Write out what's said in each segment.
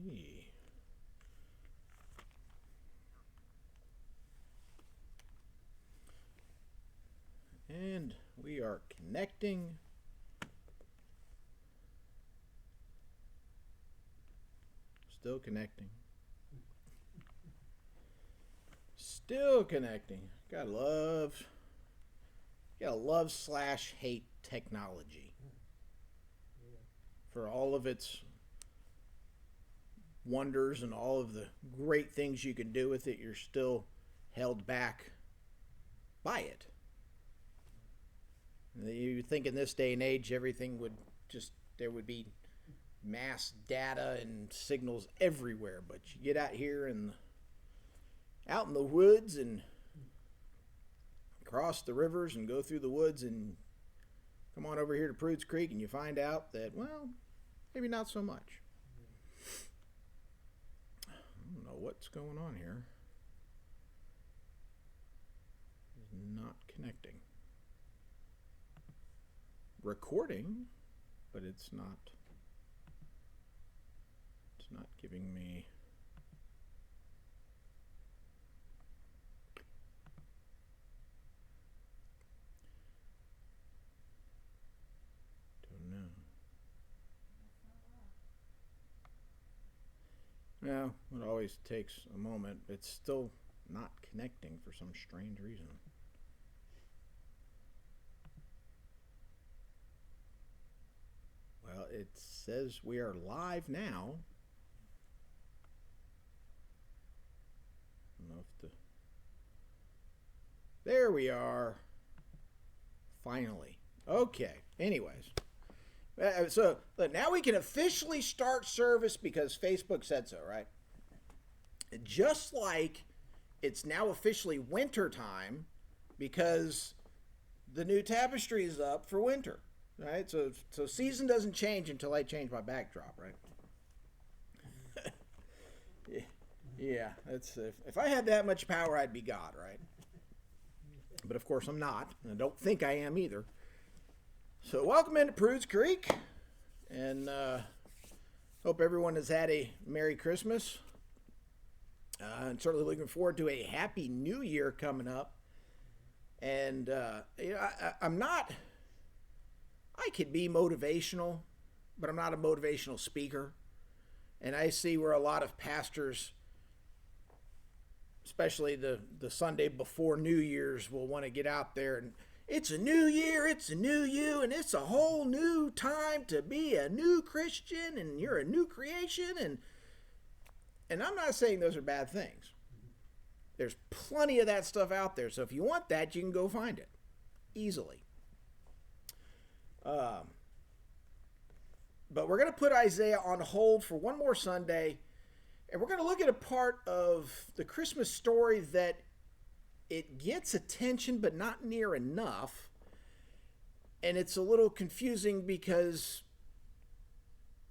see. And we are connecting. Still connecting. Still connecting. Gotta love slash hate technology for all of its wonders and all of the great things you can do with it. You're still held back by it. You think in this day and age everything would there would be mass data and signals everywhere, but you get out here and out in the woods and cross the rivers and go through the woods and come on over here to Prude's Creek and you find out that, well, maybe not so much. I don't know what's going on here. It's not connecting. Recording, but it's not giving me. Don't know. Well, it always takes a moment. It's still not connecting for some strange reason. Well, it says we are live now. I don't know if there we are. Finally. Okay. Anyways. So now we can officially start service because Facebook said so, right? Just like it's now officially winter time because the new tapestry is up for winter. Right, so season doesn't change until I change my backdrop, right? Yeah, that's if I had that much power, I'd be God, right? But of course I'm not, and I don't think I am either. So welcome into Prude's Creek, and hope everyone has had a Merry Christmas. And certainly looking forward to a Happy New Year coming up. And I'm not. I could be motivational, but I'm not a motivational speaker. And I see where a lot of pastors, especially the Sunday before New Year's, will want to get out there and it's a new year, it's a new you, and it's a whole new time to be a new Christian, and you're a new creation. And I'm not saying those are bad things. There's plenty of that stuff out there. So if you want that, you can go find it easily. But we're going to put Isaiah on hold for one more Sunday, and we're going to look at a part of the Christmas story that it gets attention, but not near enough. And it's a little confusing because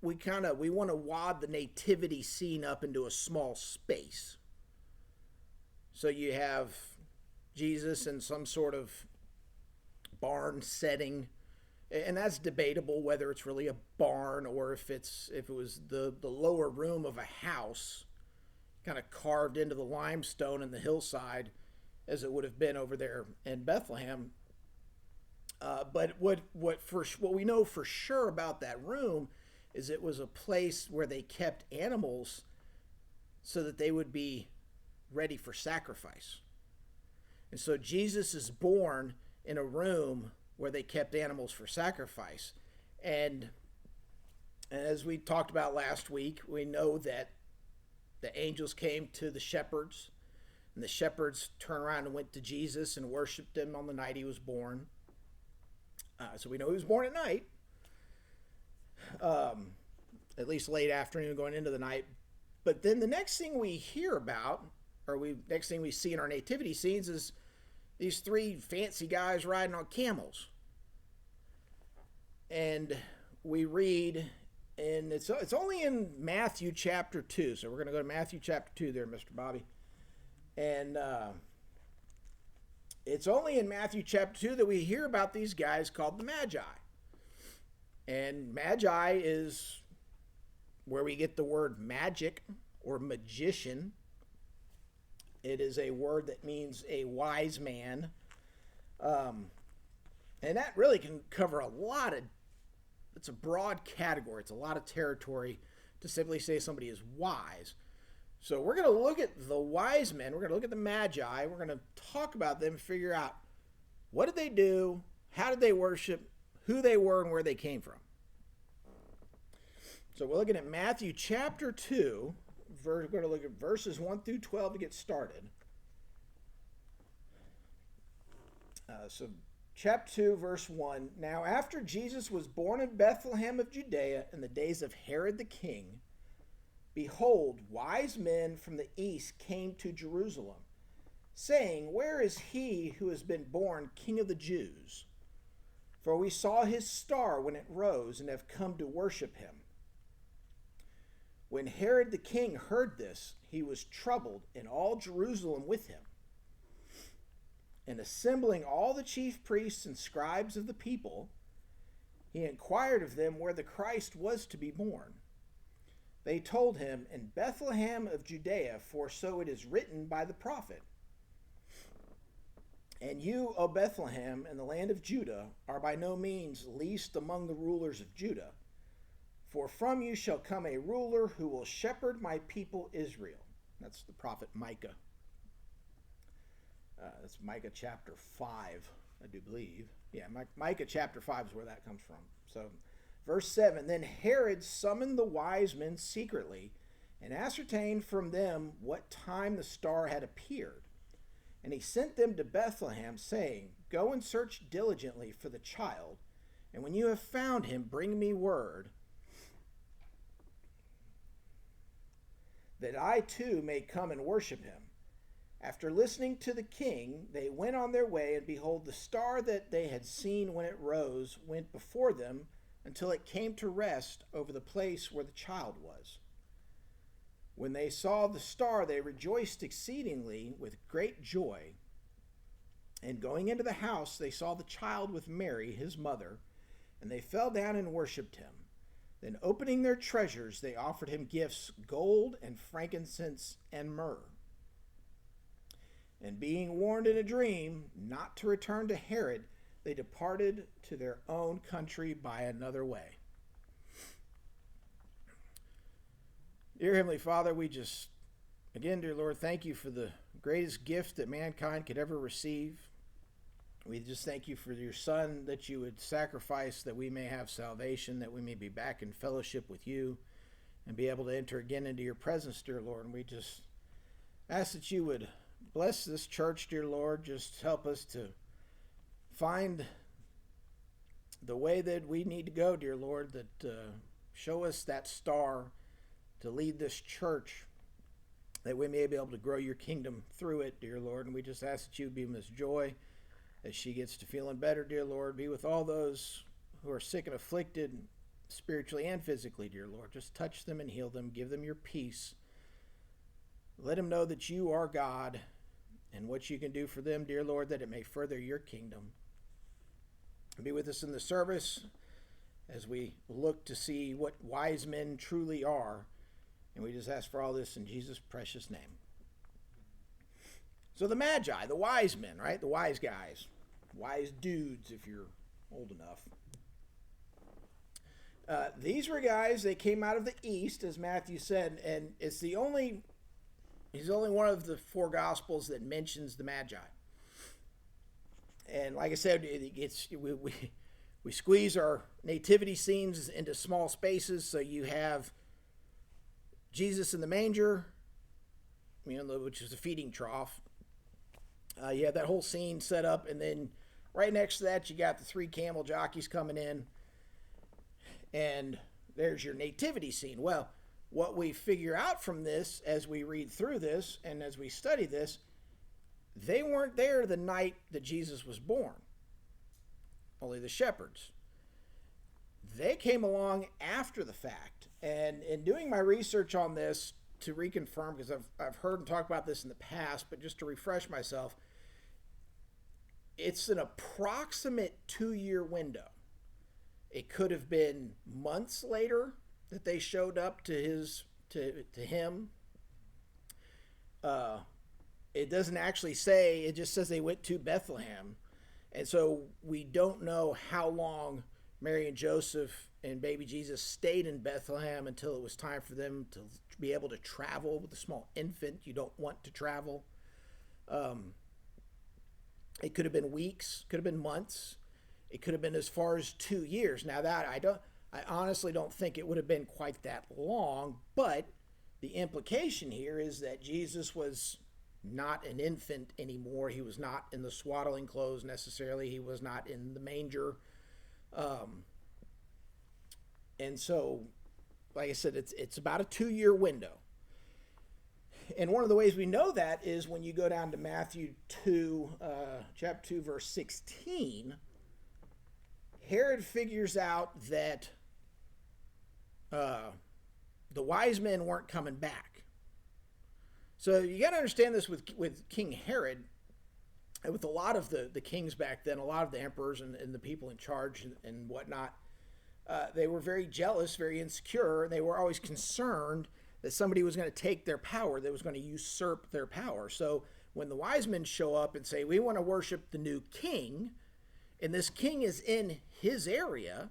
we want to wad the nativity scene up into a small space. So you have Jesus in some sort of barn setting. And that's debatable whether it's really a barn or if it was the lower room of a house, kind of carved into the limestone in the hillside, as it would have been over there in Bethlehem. But what we know for sure about that room is it was a place where they kept animals so that they would be ready for sacrifice. And so Jesus is born in a room where they kept animals for sacrifice. And as we talked about last week, we know that the angels came to the shepherds, and the shepherds turned around and went to Jesus and worshiped him on the night he was born. So we know he was born at night, at least late afternoon going into the night. But then the next thing we hear about, next thing we see in our nativity scenes is these three fancy guys riding on camels. And we read, and it's only in Matthew chapter 2. So we're going to go to Matthew chapter 2 there, Mr. Bobby. And it's only in Matthew chapter 2 that we hear about these guys called the Magi. And Magi is where we get the word magic or magician. It is a word that means a wise man. And that really can cover a lot of, it's a broad category. It's a lot of territory to simply say somebody is wise. So we're going to look at the wise men. We're going to look at the Magi. We're going to talk about them, figure out what did they do, how did they worship, who they were, and where they came from. So we're looking at Matthew chapter 2. We're going to look at verses 1 through 12 to get started. So chapter 2, verse 1. Now after Jesus was born in Bethlehem of Judea in the days of Herod the king, behold, wise men from the east came to Jerusalem, saying, where is he who has been born King of the Jews? For we saw his star when it rose and have come to worship him. When Herod the king heard this, he was troubled, and all Jerusalem with him. And assembling all the chief priests and scribes of the people, he inquired of them where the Christ was to be born. They told him, in Bethlehem of Judea, for so it is written by the prophet. And you, O Bethlehem, in the land of Judah, are by no means least among the rulers of Judah. For from you shall come a ruler who will shepherd my people Israel. That's the prophet Micah. That's Micah chapter 5, I do believe. Yeah, Micah chapter 5 is where that comes from. So, verse 7, then Herod summoned the wise men secretly and ascertained from them what time the star had appeared. And he sent them to Bethlehem, saying, go and search diligently for the child, and when you have found him, bring me word, that I too may come and worship him. After listening to the king, they went on their way, and behold, the star that they had seen when it rose went before them until it came to rest over the place where the child was. When they saw the star, they rejoiced exceedingly with great joy. And going into the house, they saw the child with Mary, his mother, and they fell down and worshipped him. Then opening their treasures, they offered him gifts, gold and frankincense and myrrh. And being warned in a dream not to return to Herod, they departed to their own country by another way. Dear Heavenly Father, we just, again, dear Lord, thank you for the greatest gift that mankind could ever receive. We just thank you for your Son, that you would sacrifice that we may have salvation, that we may be back in fellowship with you and be able to enter again into your presence, dear Lord. And we just ask that you would bless this church, dear Lord. Just help us to find the way that we need to go, dear Lord, that show us that star to lead this church, that we may be able to grow your kingdom through it, dear Lord. And we just ask that you be Miss Joy as she gets to feeling better, dear Lord. Be with all those who are sick and afflicted, spiritually and physically, dear Lord. Just touch them and heal them. Give them your peace. Let them know that you are God and what you can do for them, dear Lord, that it may further your kingdom. Be with us in the service as we look to see what wise men truly are. And we just ask for all this in Jesus' precious name. So the Magi, the wise men, right? The wise guys. Wise dudes, if you're old enough. These were guys, they came out of the east, as Matthew said, and he's the only one of the four Gospels that mentions the Magi. And like I said, we squeeze our nativity scenes into small spaces, so you have Jesus in the manger, which is a feeding trough. You have that whole scene set up, and then right next to that, you got the three camel jockeys coming in, and there's your nativity scene. Well, what we figure out from this as we read through this and as we study this, they weren't there the night that Jesus was born. Only the shepherds. They came along after the fact. And in doing my research on this to reconfirm, because I've heard and talked about this in the past, but just to refresh myself, it's an approximate 2-year window. It could have been months later. that they showed up to him. It doesn't actually say, it just says they went to Bethlehem. And so we don't know how long Mary and Joseph and baby Jesus stayed in Bethlehem until it was time for them to be able to travel. With a small infant, you don't want to travel. It could have been weeks, could have been months. It could have been as far as 2 years. Now that I honestly don't think it would have been quite that long, but the implication here is that Jesus was not an infant anymore. He was not in the swaddling clothes necessarily. He was not in the manger. And so, like I said, it's about a 2-year window. And one of the ways we know that is when you go down to Matthew 2, chapter 2, verse 16. Herod figures out that the wise men weren't coming back. So you got to understand this with King Herod, and with a lot of the kings back then, a lot of the emperors and the people in charge and whatnot, they were very jealous, very insecure, and they were always concerned that somebody was going to take their power, that was going to usurp their power. So when the wise men show up and say, we want to worship the new king, and this king is in his area,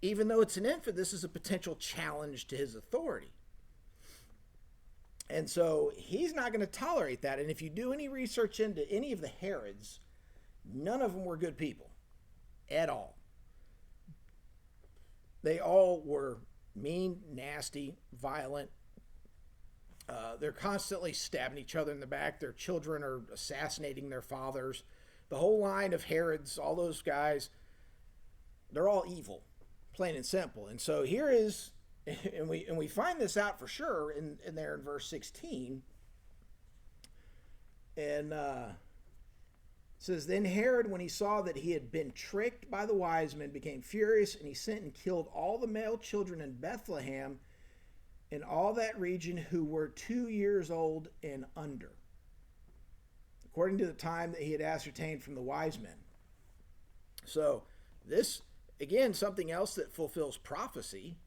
even though it's an infant, this is a potential challenge to his authority. And so he's not going to tolerate that. And if you do any research into any of the Herods, none of them were good people at all. They all were mean, nasty, violent. They're constantly stabbing each other in the back. Their children are assassinating their fathers. The whole line of Herods, all those guys, they're all evil, plain and simple. And so here is, and we find this out for sure in there in verse 16. And it says, then Herod, when he saw that he had been tricked by the wise men, became furious, and he sent and killed all the male children in Bethlehem and all that region who were 2 years old and under, according to the time that he had ascertained from the wise men. So this, again, something else that fulfills prophecy.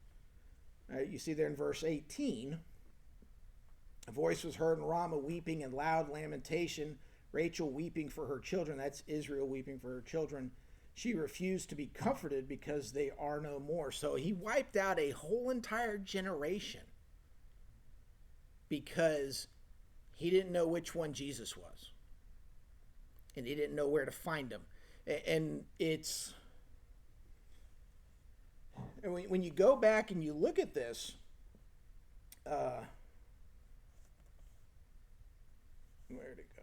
You see there in verse 18, a voice was heard in Ramah weeping and loud lamentation, Rachel weeping for her children. That's Israel weeping for her children. She refused to be comforted because they are no more. So he wiped out a whole entire generation because he didn't know which one Jesus was. And he didn't know where to find him. And it's, when you go back and you look at this, where'd it go?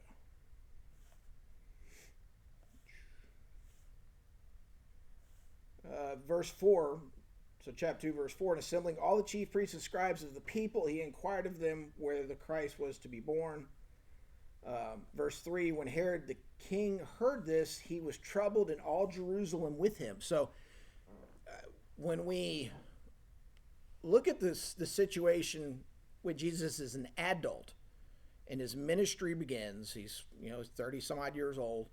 Verse 4, so chapter 2, verse 4, and assembling all the chief priests and scribes of the people, he inquired of them whether the Christ was to be born. Verse 3, when Herod the king heard this, he was troubled, and all Jerusalem with him. So when we look at the situation when Jesus is an adult and his ministry begins, he's 30 some odd years old,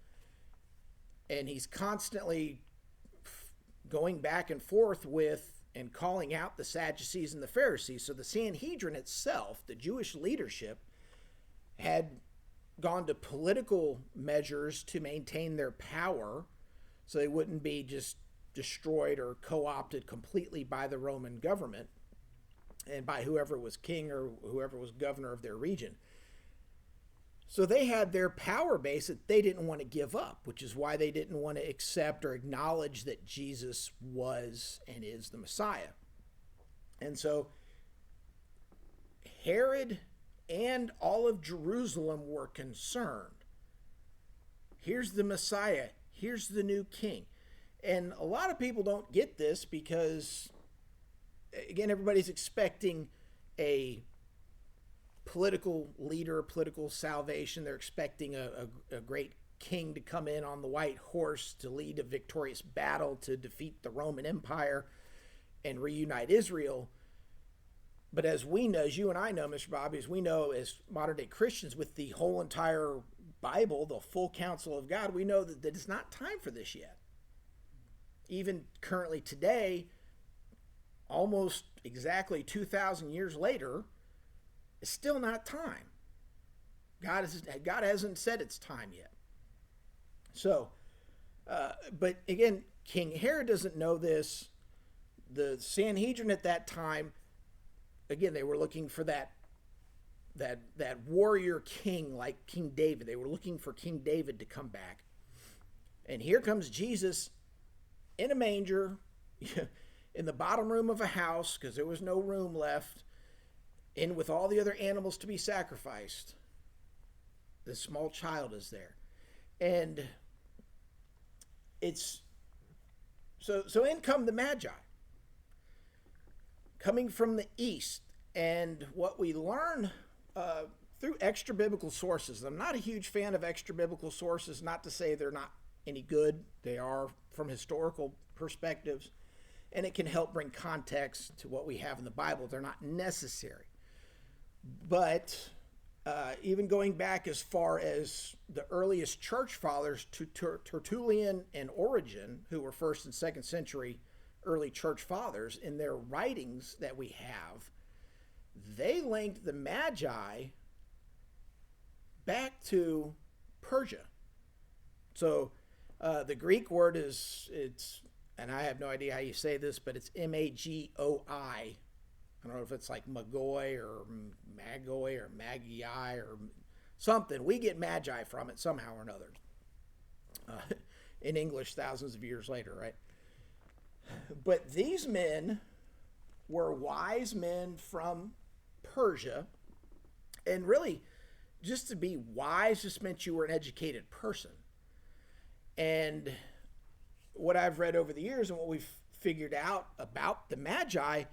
and he's constantly going back and forth with and calling out the Sadducees and the Pharisees. So the Sanhedrin itself, the Jewish leadership, had gone to political measures to maintain their power so they wouldn't be just destroyed or co-opted completely by the Roman government and by whoever was king or whoever was governor of their region. So they had their power base that they didn't want to give up, which is why they didn't want to accept or acknowledge that Jesus was and is the Messiah. And so Herod and all of Jerusalem were concerned. Here's the Messiah. Here's the new king. And a lot of people don't get this because, again, everybody's expecting a political leader, political salvation. They're expecting a great king to come in on the white horse to lead a victorious battle to defeat the Roman Empire and reunite Israel. But as we know, as you and I know, Mr. Bobby, as we know as modern-day Christians with the whole entire Bible, the full counsel of God, we know that it's not time for this yet. Even currently today, almost exactly 2,000 years later, is still not time. God hasn't said it's time yet. So, but again, King Herod doesn't know this. The Sanhedrin at that time, again, they were looking for that warrior king like King David. They were looking for King David to come back. And here comes Jesus in a manger, in the bottom room of a house, because there was no room left, in with all the other animals to be sacrificed. This small child is there. And it's so in come the Magi, coming from the east. And what we learn through extra biblical sources, I'm not a huge fan of extra biblical sources, not to say they're not any good. They are from historical perspectives, and it can help bring context to what we have in the Bible. They're not necessary. But even going back as far as the earliest church fathers, to Tertullian and Origen, who were 1st and 2nd century early church fathers, in their writings that we have, they linked the Magi back to Persia. So the Greek word it's, and I have no idea how you say this, but it's Magoi. I don't know if it's like Magoi or Magoi or Magi or something. We get Magi from it somehow or another. In English, thousands of years later, right? But these men were wise men from Persia. And really, just to be wise just meant you were an educated person. And what I've read over the years and what we've figured out about the Magi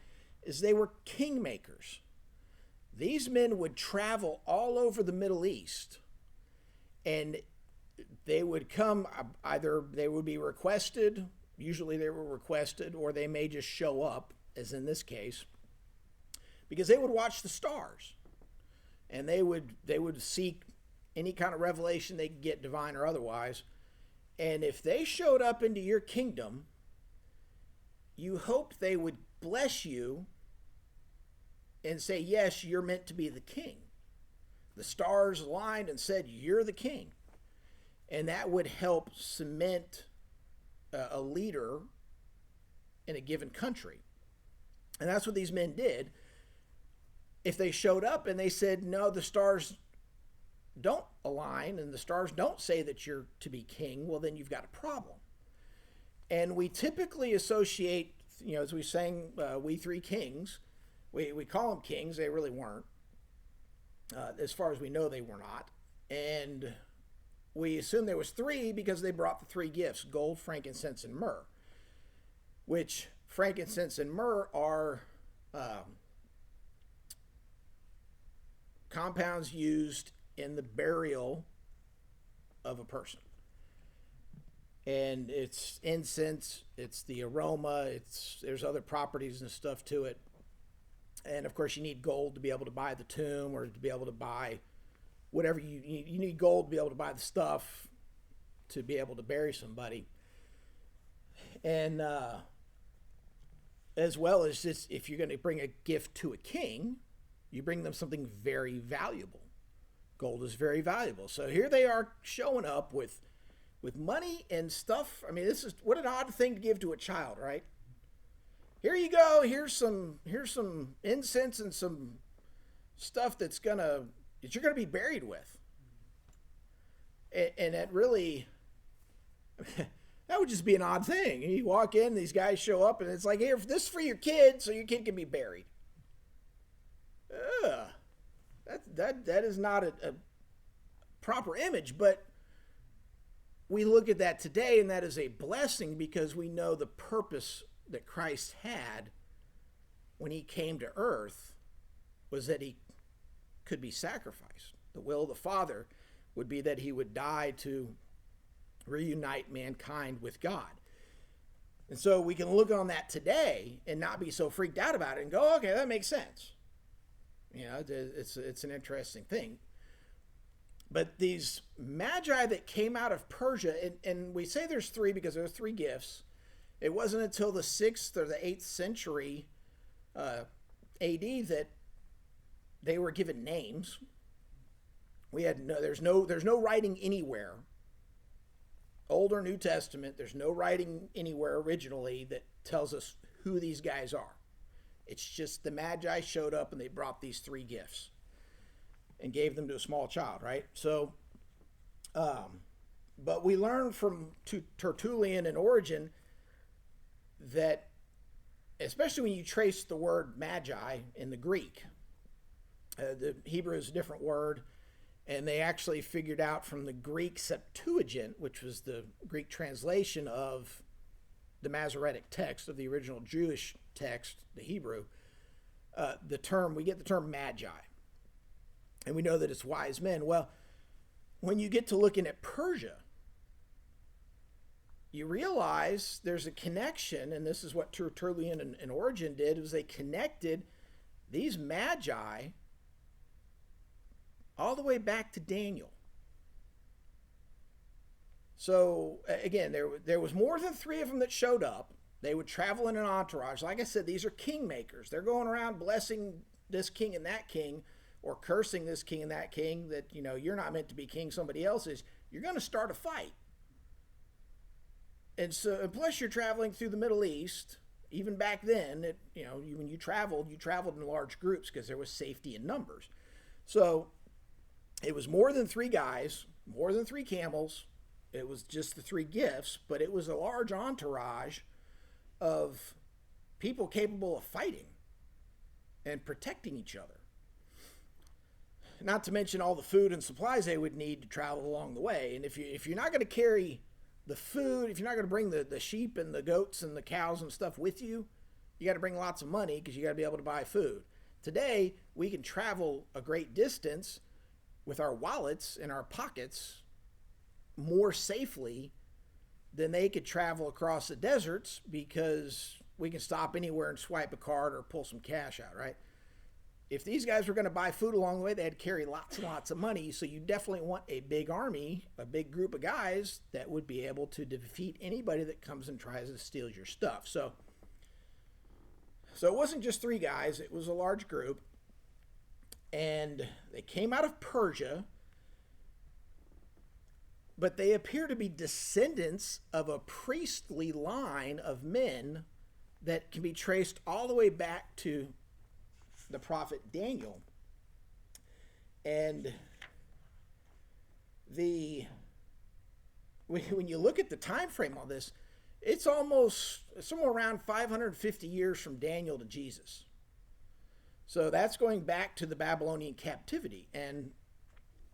is they were kingmakers. These men would travel all over the Middle East, and they would come, either they would be requested, usually they were requested, or they may just show up, as in this case, because they would watch the stars, and they would seek any kind of revelation they could get, divine or otherwise. And if they showed up into your kingdom, you hoped they would bless you and say, yes, you're meant to be the king. The stars aligned and said, you're the king. And that would help cement a leader in a given country. And that's what these men did. If they showed up and they said, no, the stars don't align and the stars don't say that you're to be king, well, then you've got a problem. And we typically associate, as we sang, We Three Kings, we call them kings. They really weren't. As far as we know, they were not. And we assume there was three because they brought the three gifts: gold, frankincense, and myrrh. Which frankincense and myrrh are compounds used in the burial of a person. And it's incense, it's the aroma, there's other properties and stuff to it. And of course you need gold to be able to buy the tomb, or to be able to buy whatever you need. You need gold to be able to buy the stuff to be able to bury somebody. And as well as this, if you're going to bring a gift to a king, you bring them something very valuable. Gold is very valuable. So here they are showing up with money and stuff. I mean, what an odd thing to give to a child, right? Here you go. Here's some incense and some stuff that you're gonna be buried with. And that really, that would just be an odd thing. You walk in, these guys show up, and it's like, here, this is for your kid, so your kid can be buried. That is not a proper image, but we look at that today, and that is a blessing, because we know the purpose that Christ had when he came to earth was that he could be sacrificed. The will of the Father would be that he would die to reunite mankind with God. And so we can look on that today and not be so freaked out about it and go, okay, that makes sense. It's an interesting thing. But these Magi that came out of Persia, and we say there's three because there's three gifts. It wasn't until the 6th or the 8th century AD that they were given names. There's no writing anywhere, Old or New Testament. There's no writing anywhere originally that tells us who these guys are. It's just the Magi showed up and they brought these three gifts and gave them to a small child, right? So, but we learn from Tertullian and Origen that, especially when you trace the word Magi in the Greek, the Hebrew is a different word, and they actually figured out from the Greek Septuagint, which was the Greek translation of the Masoretic text of the original Jewish text, the Hebrew, we get the term Magi. And we know that it's wise men. Well, when you get to looking at Persia, you realize there's a connection, and this is what Tertullian and Origen did, was they connected these Magi all the way back to Daniel. So again, there was more than three of them that showed up. They would travel in an entourage. Like I said, these are kingmakers. They're going around blessing this king and that king, or cursing this king and that king, that, you're not meant to be king, somebody else is. You're going to start a fight. And so, and plus you're traveling through the Middle East. Even back then, when you traveled in large groups because there was safety in numbers. So it was more than three guys, more than three camels. It was just the three gifts, but it was a large entourage of people capable of fighting and protecting each other. Not to mention all the food and supplies they would need to travel along the way. And if you're not going to carry the food, if you're not going to bring the sheep and the goats and the cows and stuff with you, you got to bring lots of money because you got to be able to buy food. Today, we can travel a great distance with our wallets in our pockets more safely than they could travel across the deserts, because we can stop anywhere and swipe a card or pull some cash out, right? If these guys were going to buy food along the way, they had to carry lots and lots of money. So you definitely want a big army, a big group of guys that would be able to defeat anybody that comes and tries to steal your stuff. So it wasn't just three guys, it was a large group. And they came out of Persia, but they appear to be descendants of a priestly line of men that can be traced all the way back to the prophet Daniel. And when you look at the time frame on this, it's almost somewhere around 550 years from Daniel to Jesus. So that's going back to the Babylonian captivity. And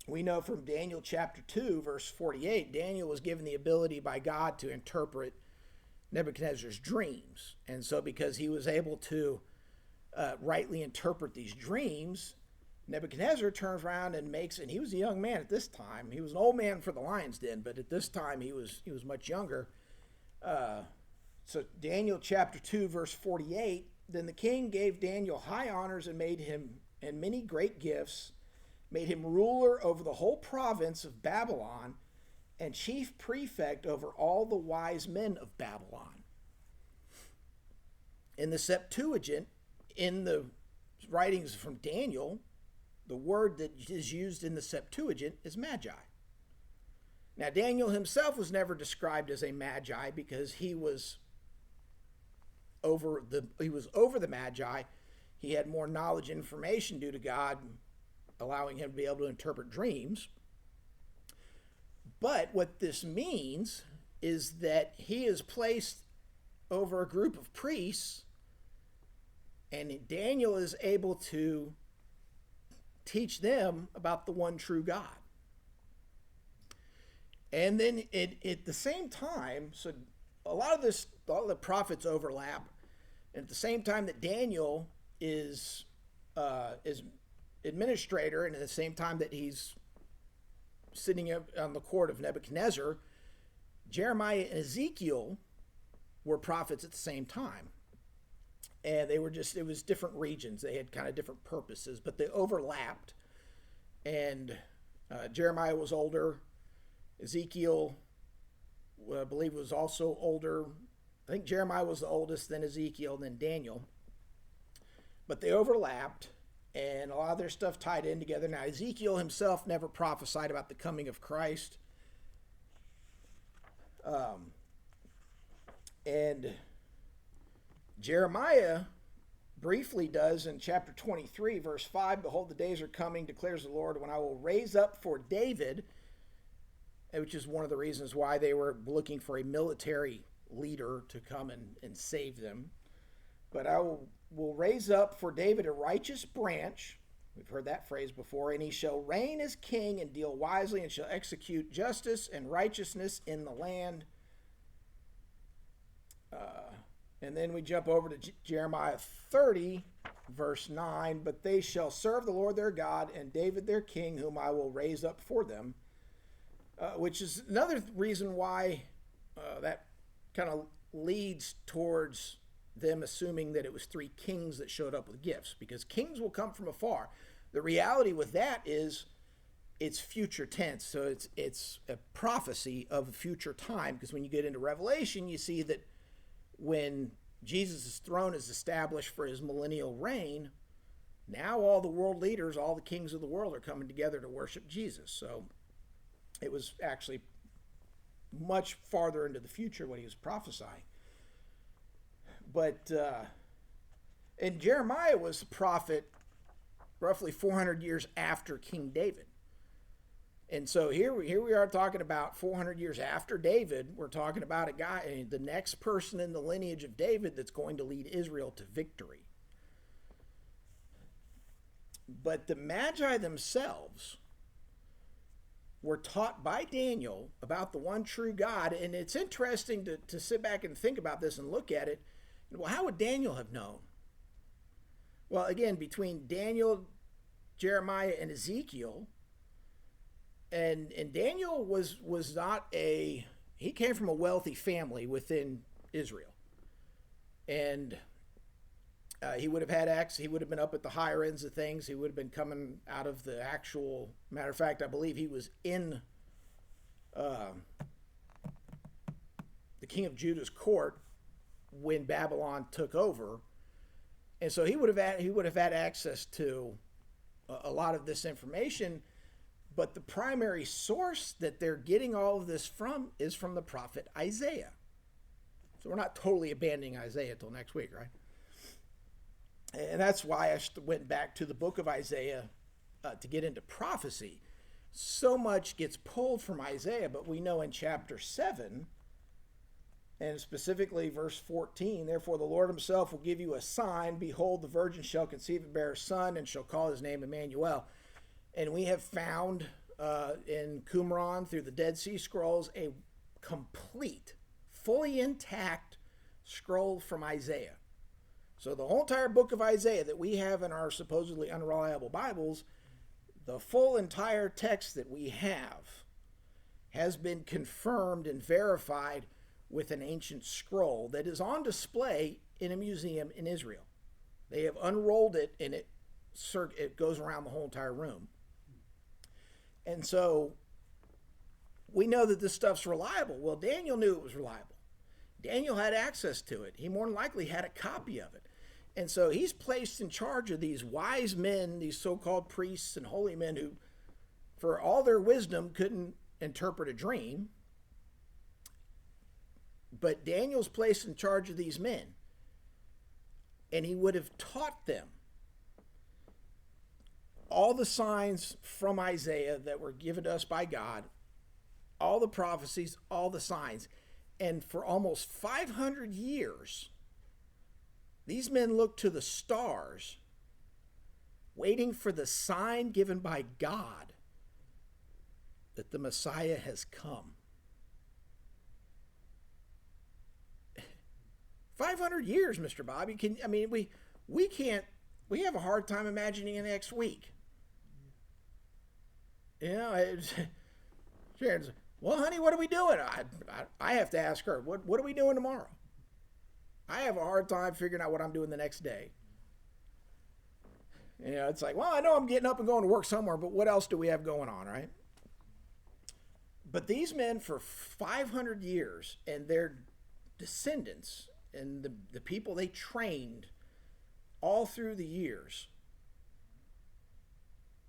we know from Daniel chapter 2, verse 48, Daniel was given the ability by God to interpret Nebuchadnezzar's dreams. And so because he was able to rightly interpret these dreams, Nebuchadnezzar turns around and he was a young man at this time. He was an old man for the lion's den, but at this time he was much younger. So Daniel chapter 2, verse 48, then the king gave Daniel high honors and made him and many great gifts, made him ruler over the whole province of Babylon and chief prefect over all the wise men of Babylon. In the Septuagint, in the writings from Daniel, the word that is used in the Septuagint is Magi. Now, Daniel himself was never described as a Magi because he was over the Magi. He had more knowledge and information due to God allowing him to be able to interpret dreams. But what this means is that he is placed over a group of priests, and Daniel is able to teach them about the one true God. And then at the same time, so a lot of the prophets overlap. And at the same time that Daniel is administrator, and at the same time that he's sitting on the court of Nebuchadnezzar, Jeremiah and Ezekiel were prophets at the same time. And it was different regions. They had kind of different purposes, but they overlapped. And Jeremiah was older. Ezekiel, I believe, was also older. I think Jeremiah was the oldest, then Ezekiel, then Daniel. but they overlapped, and a lot of their stuff tied in together. Now, Ezekiel himself never prophesied about the coming of Christ. And Jeremiah briefly does in chapter 23, verse 5, "Behold, the days are coming, declares the Lord, when I will raise up for David," which is one of the reasons why they were looking for a military leader to come and save them. "But I will raise up for David a righteous branch." We've heard that phrase before. "And he shall reign as king and deal wisely and shall execute justice and righteousness in the land." And then we jump over to Jeremiah 30, verse 9. "But they shall serve the Lord their God and David their king, whom I will raise up for them." Which is another reason why that kind of leads towards them assuming that it was 3 kings that showed up with gifts, because kings will come from afar. The reality with that is it's future tense, so it's a prophecy of a future time, because when you get into Revelation, you see that when Jesus' throne is established for his millennial reign, now all the world leaders, all the kings of the world are coming together to worship Jesus. So it was actually much farther into the future when he was prophesying. But and Jeremiah was a prophet roughly 400 years after King David. And so here we are talking about 400 years after David. We're talking about a guy, the next person in the lineage of David that's going to lead Israel to victory. But the Magi themselves were taught by Daniel about the one true God. And it's interesting to sit back and think about this and look at it. Well, how would Daniel have known? Well, again, between Daniel, Jeremiah, and Ezekiel, and Daniel was not he came from a wealthy family within Israel. And he would have had access, he would have been up at the higher ends of things. He would have been coming out of the actual, matter of fact, I believe he was in the king of Judah's court when Babylon took over. And so he would have had access to a lot of this information. But the primary source that they're getting all of this from is from the prophet Isaiah. So we're not totally abandoning Isaiah till next week, right? And that's why I went back to the book of Isaiah to get into prophecy. So much gets pulled from Isaiah, but we know in chapter 7, and specifically verse 14, "Therefore the Lord himself will give you a sign. Behold, the virgin shall conceive and bear a son, and shall call his name Emmanuel." And we have found in Qumran through the Dead Sea Scrolls a complete, fully intact scroll from Isaiah. So the whole entire book of Isaiah that we have in our supposedly unreliable Bibles, the full entire text that we have has been confirmed and verified with an ancient scroll that is on display in a museum in Israel. They have unrolled it, and it goes around the whole entire room. And so we know that this stuff's reliable. Well, Daniel knew it was reliable. Daniel had access to it. He more than likely had a copy of it. And so he's placed in charge of these wise men, these so-called priests and holy men who, for all their wisdom, couldn't interpret a dream. But Daniel's placed in charge of these men. And he would have taught them all the signs from Isaiah that were given to us by God, all the prophecies, all the signs. And for almost 500 years, these men looked to the stars, waiting for the sign given by God that the Messiah has come. 500 years, Mr. Bobby. We have a hard time imagining the next week. You know, Sharon's, "Well, honey, what are we doing?" I have to ask her, what are we doing tomorrow? I have a hard time figuring out what I'm doing the next day. You know, it's like, well, I know I'm getting up and going to work somewhere, but what else do we have going on, right? But these men for 500 years and their descendants and the people they trained all through the years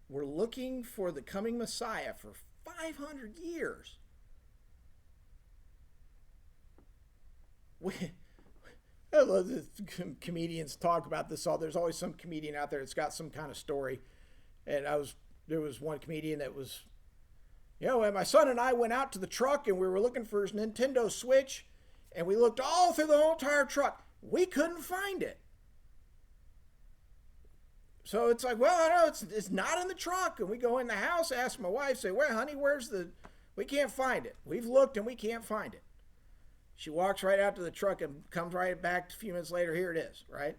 were looking for the coming Messiah for 500 years. Comedians talk about this all. There's always some comedian out there that's got some kind of story. And there was one comedian that was, my son and I went out to the truck and we were looking for his Nintendo Switch, and we looked all through the whole entire truck. We couldn't find it. So it's like, well, I know it's not in the truck. And we go in the house, ask my wife, say, well, honey, we can't find it. We've looked and we can't find it. She walks right out to the truck and comes right back a few minutes later. Here it is, right?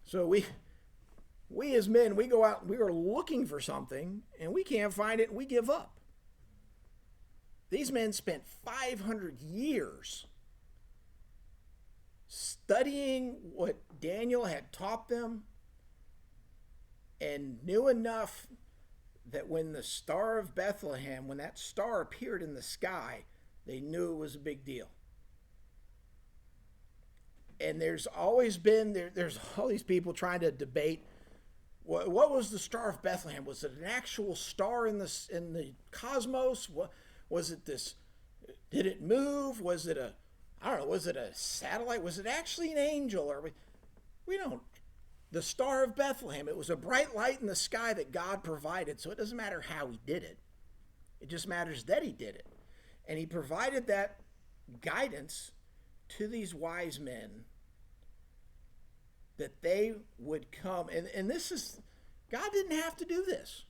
So we as men, we go out and we are looking for something and we can't find it and we give up. These men spent 500 years studying what Daniel had taught them and knew enough that when the Star of Bethlehem, when that star appeared in the sky, they knew it was a big deal. And there's always been, there's all these people trying to debate, what was the Star of Bethlehem? Was it an actual star in the cosmos? Was it this, did it move? Was it was it a satellite? Was it actually an angel? Or we don't. The Star of Bethlehem, it was a bright light in the sky that God provided, so it doesn't matter how he did it. It just matters that he did it. And he provided that guidance to these wise men that they would come. And this is, God didn't have to do this.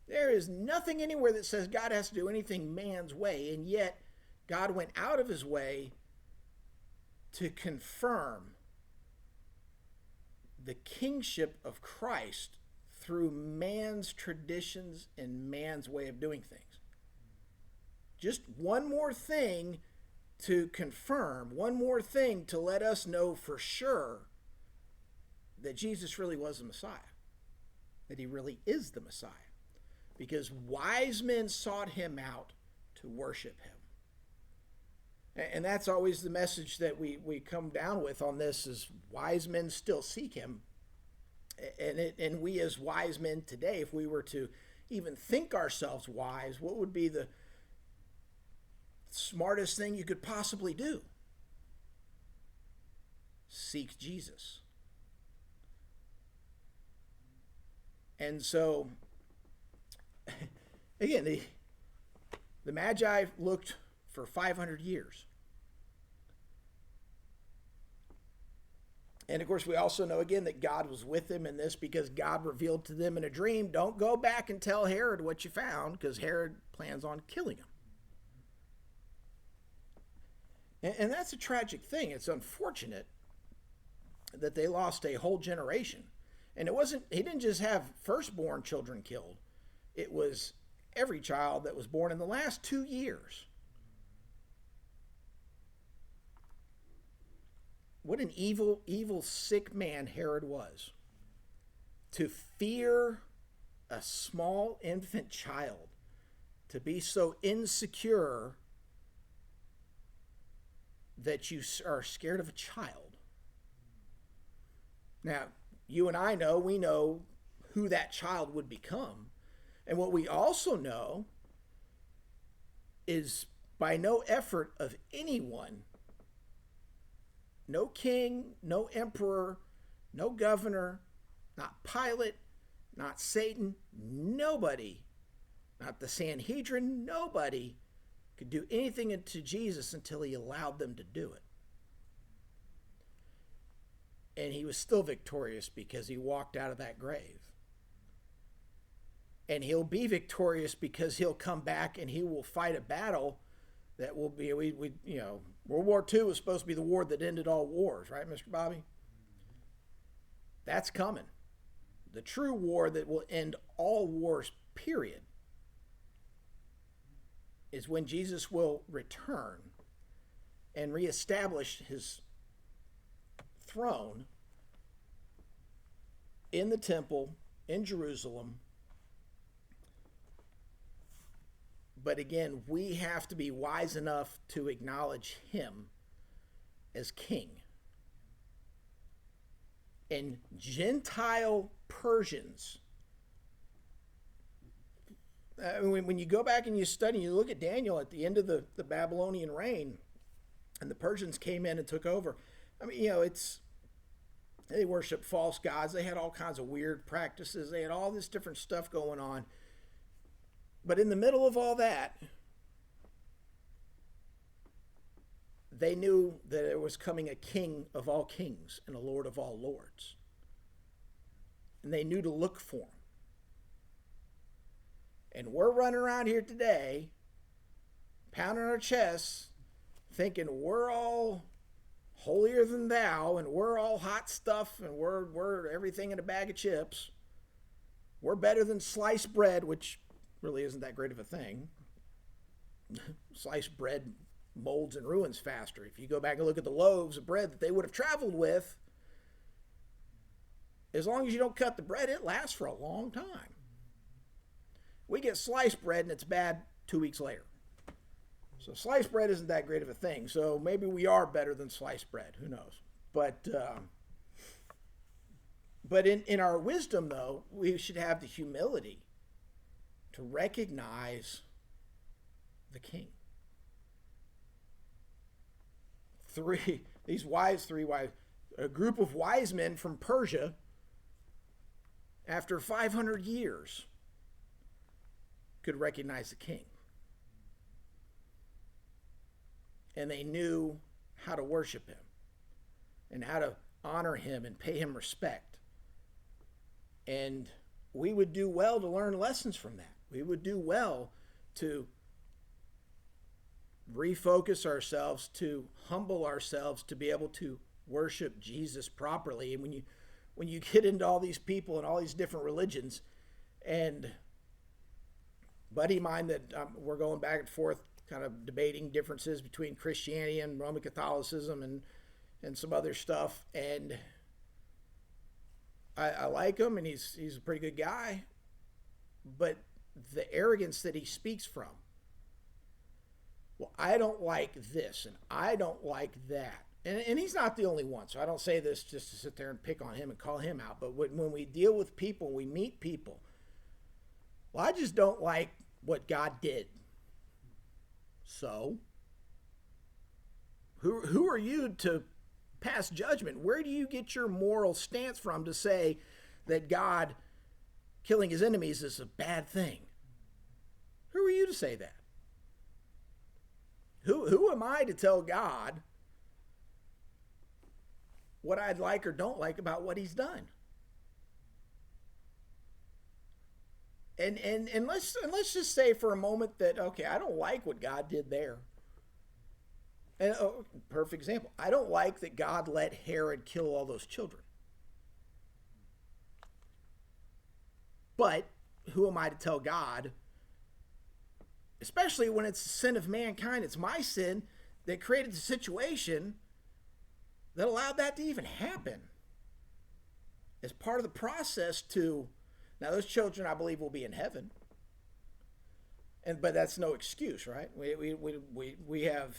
There is nothing anywhere that says God has to do anything man's way, and yet God went out of his way to confirm the kingship of Christ through man's traditions and man's way of doing things. Just one more thing to confirm, one more thing to let us know for sure that Jesus really was the Messiah, that he really is the Messiah, because wise men sought him out to worship him. And that's always the message that we come down with on this, is wise men still seek him. And we as wise men today, if we were to even think ourselves wise, what would be the smartest thing you could possibly do? Seek Jesus. And so, again, the Magi looked for 500 years. And of course, we also know again that God was with them in this, because God revealed to them in a dream, don't go back and tell Herod what you found, because Herod plans on killing him. And that's a tragic thing. It's unfortunate that they lost a whole generation. And he didn't just have firstborn children killed. It was every child that was born in the last 2 years. What an evil, sick man Herod was. To fear a small infant child, to be so insecure that you are scared of a child. Now, you and I know, we know who that child would become. And what we also know is, by no effort of anyone, no king, no emperor, no governor, not Pilate, not Satan, nobody, not the Sanhedrin, nobody could do anything to Jesus until he allowed them to do it. And he was still victorious because he walked out of that grave. And he'll be victorious because he'll come back and he will fight a battle that will be, World War II was supposed to be the war that ended all wars, right, Mr. Bobby? That's coming. The true war that will end all wars, period, is when Jesus will return and reestablish his throne in the temple in Jerusalem. But again, we have to be wise enough to acknowledge him as king. And Gentile Persians, when you go back and you study, you look at Daniel at the end of the Babylonian reign, and the Persians came in and took over. I mean, they worshiped false gods. They had all kinds of weird practices. They had all this different stuff going on. But in the middle of all that, they knew that there was coming a king of all kings and a lord of all lords. And they knew to look for him. And we're running around here today, pounding our chests, thinking we're all holier than thou, and we're all hot stuff, and we're everything in a bag of chips. We're better than sliced bread, which really isn't that great of a thing. Sliced bread molds and ruins faster. If you go back and look at the loaves of bread that they would have traveled with, as long as you don't cut the bread, it lasts for a long time. We get sliced bread and it's bad 2 weeks later. So sliced bread isn't that great of a thing. So maybe we are better than sliced bread. Who knows? But in our wisdom, though, we should have the humility to recognize the king. A group of wise men from Persia, after 500 years, could recognize the king. And they knew how to worship him and how to honor him and pay him respect. And we would do well to learn lessons from that. We would do well to refocus ourselves, to humble ourselves, to be able to worship Jesus properly. And when you get into all these people and all these different religions, and buddy of mine that we're going back and forth kind of debating differences between Christianity and Roman Catholicism and some other stuff, and I like him, and he's a pretty good guy, but the arrogance that he speaks from, well, I don't like this and I don't like that, and he's not the only one, so I don't say this just to sit there and pick on him and call him out, but when we deal with people, we meet people, well, I just don't like what God did. So, who are you to pass judgment? Where do you get your moral stance from to say that God killing his enemies is a bad thing? Who are you to say that? Who am I to tell God what I'd like or don't like about what he's done? And let's just say for a moment that, okay, I don't like what God did there. And perfect example. I don't like that God let Herod kill all those children. But who am I to tell God, especially when it's the sin of mankind, it's my sin that created the situation that allowed that to even happen. As part of the process to, now those children I believe will be in heaven. But that's no excuse, right? We have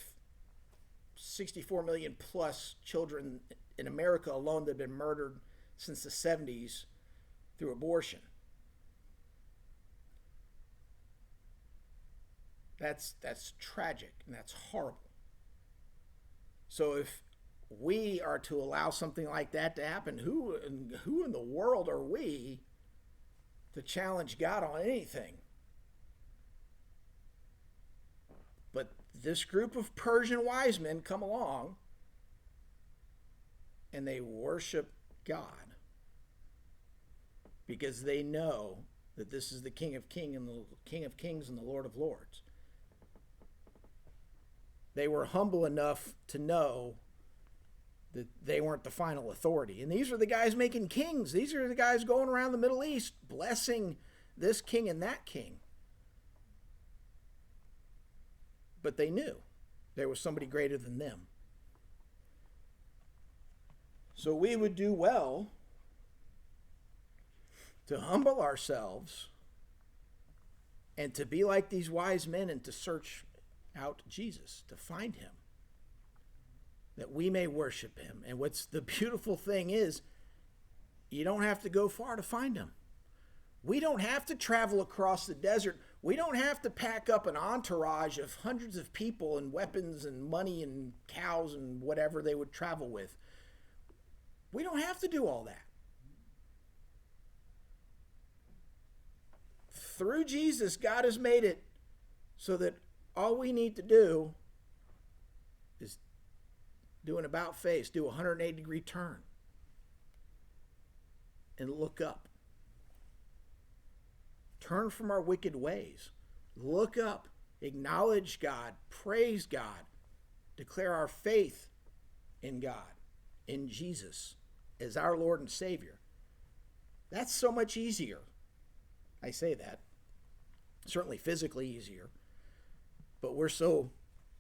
64 million plus children in America alone that have been murdered since the 70s through abortion. That's tragic and that's horrible. So if we are to allow something like that to happen, who in the world are we to challenge God on anything? But this group of Persian wise men come along and they worship God because they know that this is the King of Kings and the Lord of Lords. They were humble enough to know that they weren't the final authority. And these are the guys making kings. These are the guys going around the Middle East blessing this king and that king. But they knew there was somebody greater than them. So we would do well to humble ourselves and to be like these wise men and to search out Jesus, to find him, that we may worship him. And what's the beautiful thing is You don't have to go far to find him. We don't have to travel across the desert. We don't have to pack up an entourage of hundreds of people and weapons and money and cows and whatever they would travel with. We don't have to do all that. Through Jesus, God has made it so that all we need to do is do an about face, do a 180-degree turn, and look up. Turn from our wicked ways. Look up. Acknowledge God. Praise God. Declare our faith in God, in Jesus, as our Lord and Savior. That's so much easier. I say that. Certainly physically easier. But we're so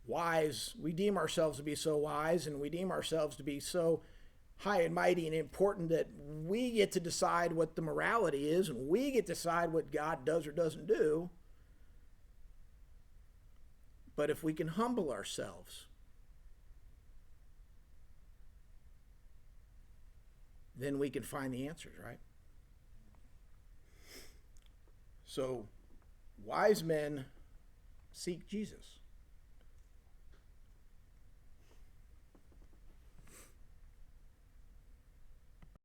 wise. We deem ourselves to be so wise, and we deem ourselves to be so high and mighty and important that we get to decide what the morality is, and we get to decide what God does or doesn't do. But if we can humble ourselves, then we can find the answers, right? So, wise men seek Jesus.